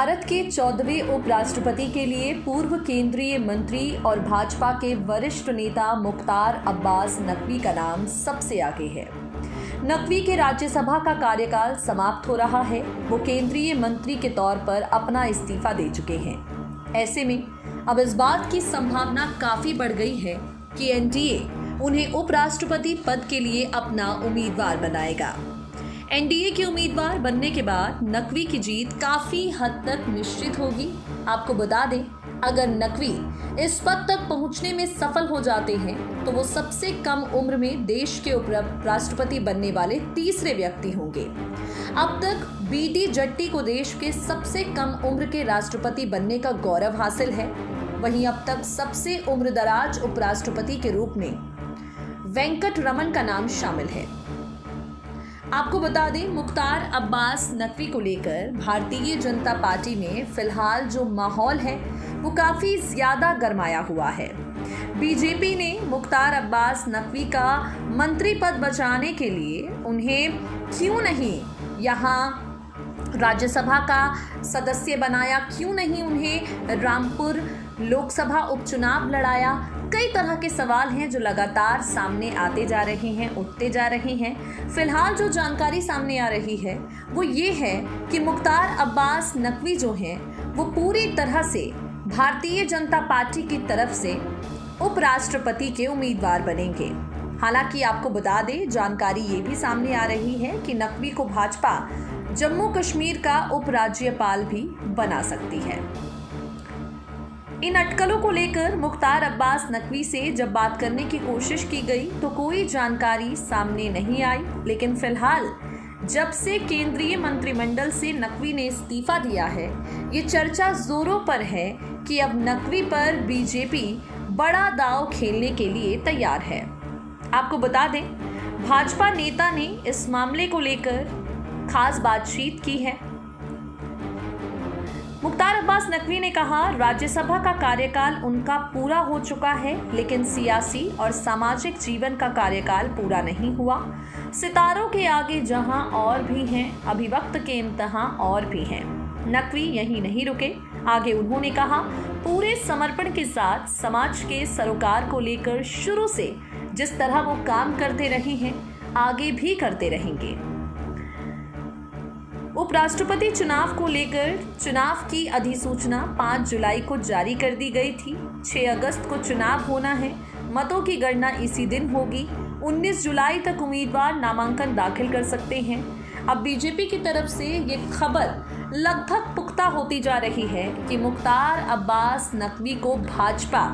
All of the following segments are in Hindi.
भारत के 14वें उपराष्ट्रपति के लिए पूर्व केंद्रीय मंत्री और भाजपा के वरिष्ठ नेता मुख्तार अब्बास नकवी का नाम सबसे आगे है। नकवी के राज्यसभा का कार्यकाल समाप्त हो रहा है। वो केंद्रीय मंत्री के तौर पर अपना इस्तीफा दे चुके हैं। ऐसे में अब इस बात की संभावना काफी बढ़ गई है कि एनडीए उन्हें उपराष्ट्रपति पद के लिए अपना उम्मीदवार बनाएगा। एनडीए के उम्मीदवार बनने के बाद नकवी की जीत काफी हद तक निश्चित होगी। आपको बता दें, अगर नकवी इस पद तक पहुंचने में सफल हो जाते हैं तो वो सबसे कम उम्र में देश के उपराष्ट्रपति बनने वाले तीसरे व्यक्ति होंगे। अब तक बीडी जट्टी को देश के सबसे कम उम्र के राष्ट्रपति बनने का गौरव हासिल है। वहीं अब तक सबसे उम्रदराज उपराष्ट्रपति के रूप में वेंकट रमन का नाम शामिल है। आपको बता दें, मुख्तार अब्बास नकवी को लेकर भारतीय जनता पार्टी में फिलहाल जो माहौल है वो काफ़ी ज़्यादा गरमाया हुआ है। बीजेपी ने मुख्तार अब्बास नकवी का मंत्री पद बचाने के लिए उन्हें क्यों नहीं यहाँ राज्यसभा का सदस्य बनाया, क्यों नहीं उन्हें रामपुर लोकसभा उपचुनाव लड़ाया। कई तरह के सवाल हैं जो लगातार सामने आते जा रहे हैं, उठते जा रहे हैं। फिलहाल जो जानकारी सामने आ रही है वो ये है कि मुख्तार अब्बास नकवी जो हैं वो पूरी तरह से भारतीय जनता पार्टी की तरफ से उपराष्ट्रपति के उम्मीदवार बनेंगे। हालांकि आपको बता दें, जानकारी ये भी सामने आ रही है कि नकवी को भाजपा जम्मू कश्मीर का उपराज्यपाल भी बना सकती है। इन अटकलों को लेकर मुख्तार अब्बास नकवी से जब बात करने की कोशिश की गई तो कोई जानकारी सामने नहीं आई। लेकिन फिलहाल जब से केंद्रीय मंत्रिमंडल से नकवी ने इस्तीफा दिया है, ये चर्चा जोरों पर है कि अब नकवी पर बीजेपी बड़ा दांव खेलने के लिए तैयार है। आपको बता दें, भाजपा नेता ने इस मामले को लेकर खास बातचीत की है। मुख्तार अब्बास नकवी ने कहा, राज्यसभा का कार्यकाल उनका पूरा हो चुका है, लेकिन सियासी और सामाजिक जीवन का कार्यकाल पूरा नहीं हुआ। सितारों के आगे जहां और भी हैं, अभिव्यक्त के इम्तिहान और भी हैं। नकवी यहीं नहीं रुके। आगे उन्होंने कहा, पूरे समर्पण के साथ समाज के सरोकार को लेकर शुरू से जिस तरह वो काम करते रहे हैं, आगे भी करते रहेंगे। उपराष्ट्रपति चुनाव को लेकर चुनाव की अधिसूचना 5 जुलाई को जारी कर दी गई थी। 6 अगस्त को चुनाव होना है। मतों की गणना इसी दिन होगी। 19 जुलाई तक उम्मीदवार नामांकन दाखिल कर सकते हैं। अब बीजेपी की तरफ से ये खबर लगभग पुख्ता होती जा रही है कि मुख्तार अब्बास नकवी को भाजपा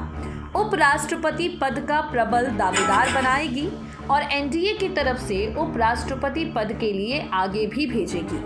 उपराष्ट्रपति पद का प्रबल दावेदार बनाएगी और एनडीए की तरफ से उपराष्ट्रपति पद के लिए आगे भी भेजेगी।